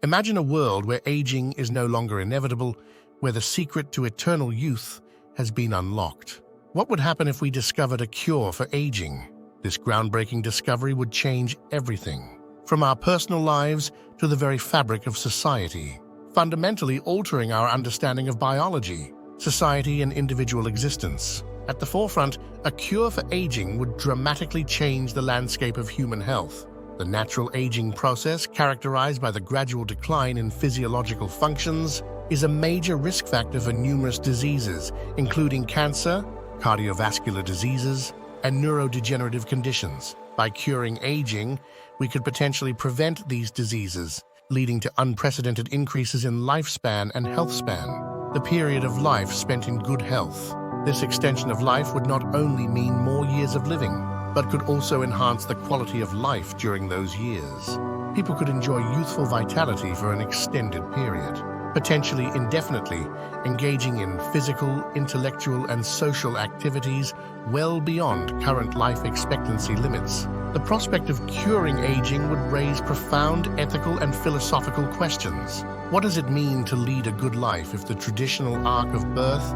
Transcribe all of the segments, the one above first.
Imagine a world where aging is no longer inevitable, where the secret to eternal youth has been unlocked. What would happen if we discovered a cure for aging? This groundbreaking discovery would change everything, from our personal lives to the very fabric of society, fundamentally altering our understanding of biology, society, and individual existence. At the forefront, a cure for aging would dramatically change the landscape of human health. The natural aging process, characterized by the gradual decline in physiological functions, is a major risk factor for numerous diseases, including cancer, cardiovascular diseases, and neurodegenerative conditions. By curing aging, we could potentially prevent these diseases, leading to unprecedented increases in lifespan and health span, the period of life spent in good health. This extension of life would not only mean more years of living, but could also enhance the quality of life during those years. People could enjoy youthful vitality for an extended period, potentially indefinitely, engaging in physical, intellectual, and social activities well beyond current life expectancy limits. The prospect of curing aging would raise profound ethical and philosophical questions. What does it mean to lead a good life if the traditional arc of birth,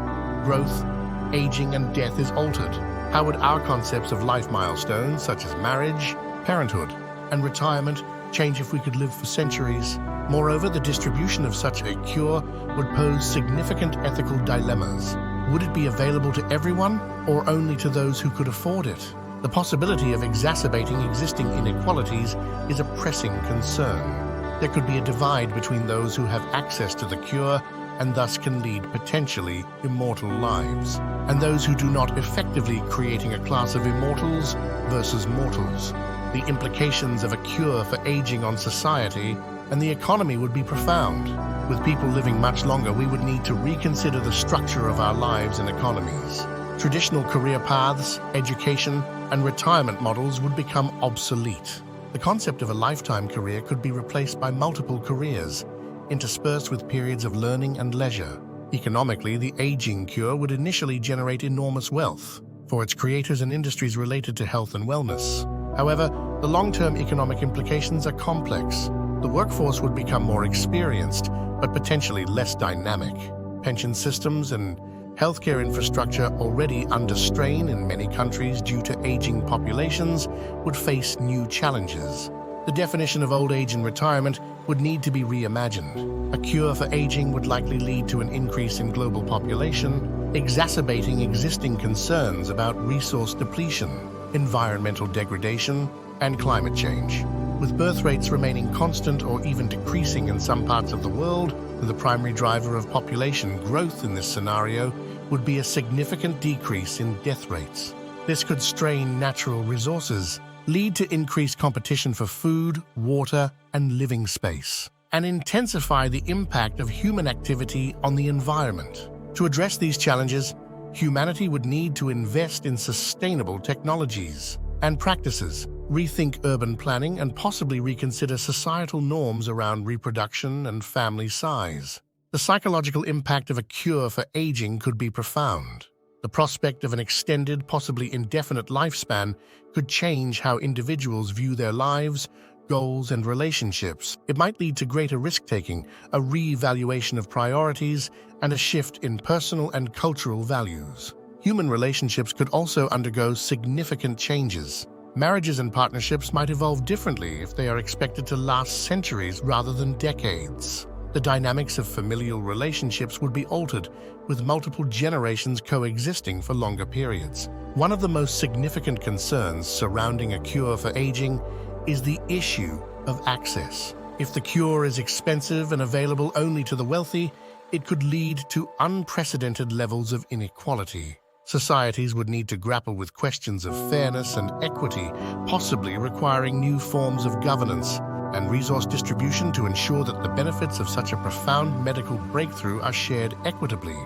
growth, aging, and death is altered? How would our concepts of life milestones, such as marriage, parenthood, and retirement, change if we could live for centuries? Moreover, the distribution of such a cure would pose significant ethical dilemmas. Would it be available to everyone, or only to those who could afford it? The possibility of exacerbating existing inequalities is a pressing concern. There could be a divide between those who have access to the cure and thus can lead potentially immortal lives, and those who do not, effectively creating a class of immortals versus mortals. The implications of a cure for aging on society and the economy would be profound. With people living much longer, we would need to reconsider the structure of our lives and economies. Traditional career paths, education, and retirement models would become obsolete. The concept of a lifetime career could be replaced by multiple careers, interspersed with periods of learning and leisure. Economically, the aging cure would initially generate enormous wealth for its creators and industries related to health and wellness. However, the long-term economic implications are complex. The workforce would become more experienced, but potentially less dynamic. Pension systems and healthcare infrastructure, already under strain in many countries due to aging populations, would face new challenges. The definition of old age and retirement would need to be reimagined. A cure for aging would likely lead to an increase in global population, exacerbating existing concerns about resource depletion, environmental degradation, and climate change. With birth rates remaining constant or even decreasing in some parts of the world, the primary driver of population growth in this scenario would be a significant decrease in death rates. This could strain natural resources, lead to increased competition for food, water, and living space, and intensify the impact of human activity on the environment. To address these challenges, humanity would need to invest in sustainable technologies and practices, rethink urban planning, and possibly reconsider societal norms around reproduction and family size. The psychological impact of a cure for aging could be profound. The prospect of an extended, possibly indefinite lifespan could change how individuals view their lives, goals, and relationships. It might lead to greater risk-taking, a re-evaluation of priorities, and a shift in personal and cultural values. Human relationships could also undergo significant changes. Marriages and partnerships might evolve differently if they are expected to last centuries rather than decades. The dynamics of familial relationships would be altered, with multiple generations coexisting for longer periods. One of the most significant concerns surrounding a cure for aging is the issue of access. If the cure is expensive and available only to the wealthy, it could lead to unprecedented levels of inequality. Societies would need to grapple with questions of fairness and equity, possibly requiring new forms of governance and resource distribution to ensure that the benefits of such a profound medical breakthrough are shared equitably.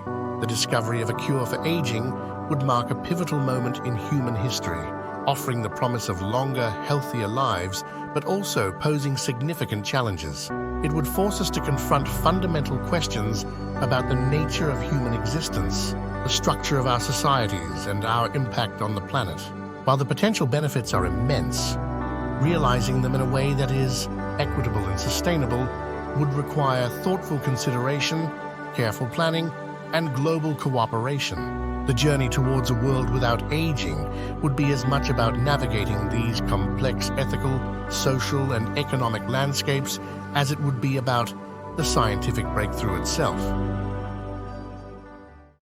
The discovery of a cure for aging would mark a pivotal moment in human history, offering the promise of longer, healthier lives, but also posing significant challenges. It would force us to confront fundamental questions about the nature of human existence, the structure of our societies, and our impact on the planet. While the potential benefits are immense, realizing them in a way that is equitable and sustainable would require thoughtful consideration, careful planning, and global cooperation. The journey towards a world without aging would be as much about navigating these complex ethical, social, and economic landscapes as it would be about the scientific breakthrough itself.